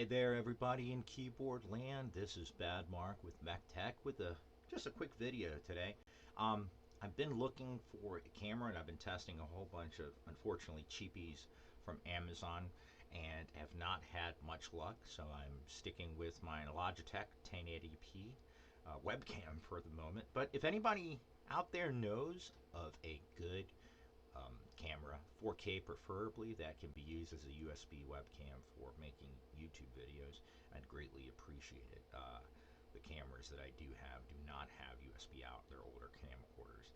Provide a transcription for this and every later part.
Hi there, everybody in keyboard land. This is Bad Mark with Mech Tech with just a quick video today. I've been looking for a camera and I've been testing a whole bunch of, unfortunately, cheapies from Amazon and have not had much luck. So I'm sticking with my Logitech 1080p webcam for the moment. But if anybody out there knows of a good camera, 4K preferably, that can be used as a USB webcam for making YouTube videos, I'd greatly appreciate it. The cameras that I do have do not have USB out. They're older camcorders.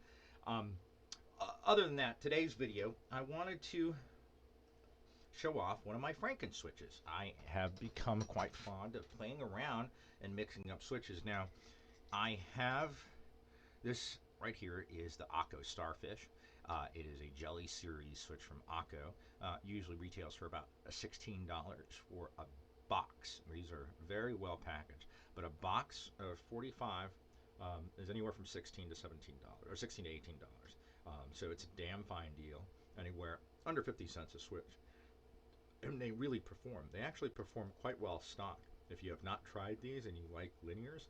Other than that, today's video, I wanted to show off one of my Frankenswitches. I have become quite fond of playing around and mixing up switches. Now, I have this right here is the Akko Starfish. It is a Jelly Series switch from Akko. Usually retails for about $16 for a box. These are very well packaged, but a box of 45 is anywhere from $16 to $17 or $16 to $18. So it's a damn fine deal. Anywhere under 50 cents a switch, and they really perform. They actually perform quite well stock. If you have not tried these and you like linears,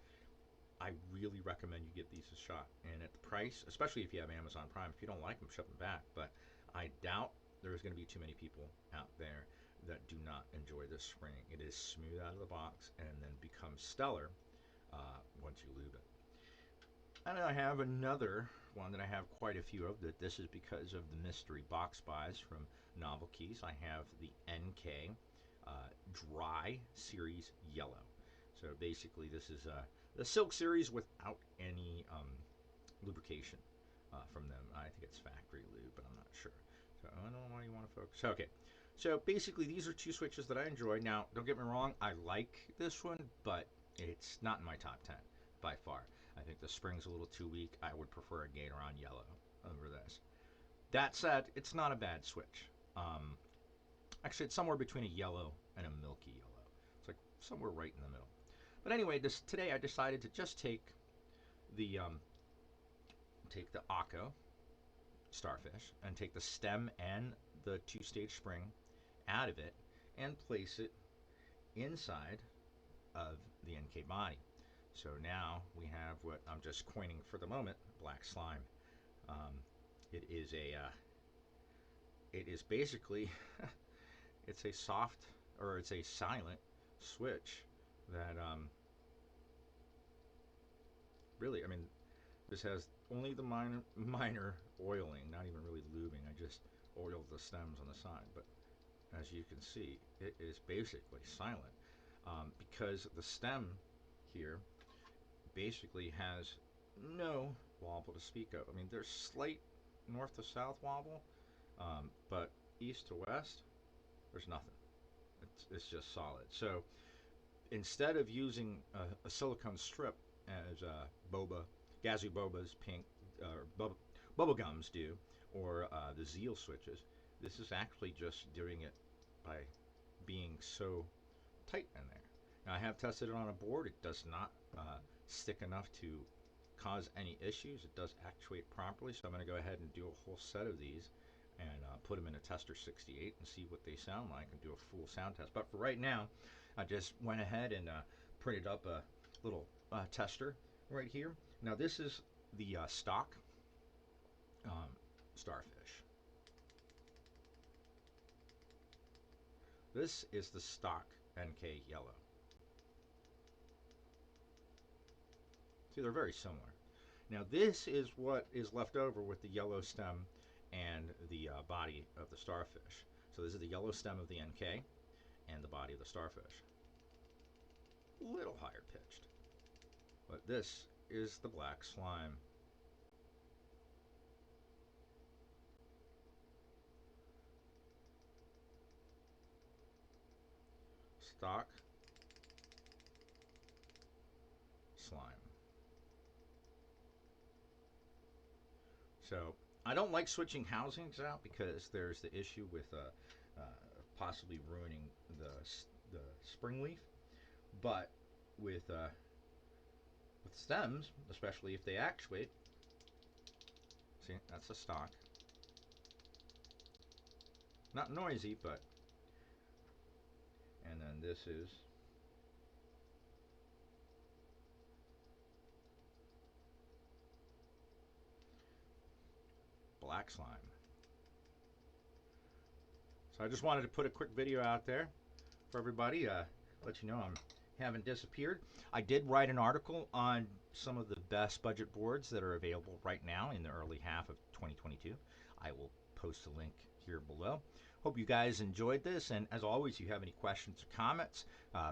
I really recommend you give these a shot. And at the price, especially if you have Amazon Prime, if you don't like them, ship them back. But I doubt there's going to be too many people out there that do not enjoy this spring. It is smooth out of the box and then becomes stellar once you lube it. And I have another one that I have quite a few of. That this is because of the mystery box buys from Novel Keys. I have the NK Dry Series Yellow. So basically, this is the Silk Series without any lubrication from them. I think it's factory lube, but I'm not sure. So I don't know why you want to focus. Okay, so basically, these are two switches that I enjoy. Now, don't get me wrong, I like this one, but it's not in my top 10 by far. I think the spring's a little too weak. I would prefer a Gatoron Yellow over this. That said, it's not a bad switch. Actually, it's somewhere between a yellow and a milky yellow. It's like somewhere right in the middle. But anyway, today I decided to just take the Akko Starfish and take the stem and the two-stage spring out of it and place it inside of the NK body. So now we have what I'm just coining for the moment, black slime. It is basically it's a soft, or it's a silent switch that really, I mean, this has only the minor oiling, not even really lubing. I just oiled the stems on the side, but as you can see, it is basically silent because the stem here basically has no wobble to speak of. I mean, there's slight north to south wobble, but east to west, there's nothing. It's just solid. So instead of using a silicone strip as Gazoo Boba's pink bubble gums do, or the Zeal switches, this is actually just doing it by being so tight in there. Now, I have tested it on a board. It does not stick enough to cause any issues. It does actuate properly, so I'm going to go ahead and do a whole set of these and put them in a tester 68 and see what they sound like and do a full sound test. But for right now, I just went ahead and printed up a little tester right here. Now, this is the stock Starfish. This is the stock NK Yellow. See, they're very similar. Now, this is what is left over with the yellow stem and the body of the Starfish. So this is the yellow stem of the NK and the body of the Starfish. A little higher pitched. But this is the black slime. Stock slime. So I don't like switching housings out because there's the issue with possibly ruining the spring leaf. But with stems, especially if they actuate, see, that's the stock. Not noisy, but, and then this is black slime. So I just wanted to put a quick video out there for everybody, let you know I haven't disappeared. I did write an article on some of the best budget boards that are available right now in the early half of 2022. I will post a link here below. Hope you guys enjoyed this, and as always, if you have any questions or comments,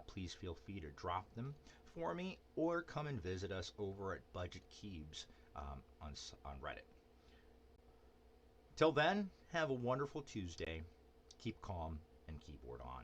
please feel free to drop them for me, or come and visit us over at Budget Keybs on Reddit. Till then, have a wonderful Tuesday. Keep calm and keyboard on.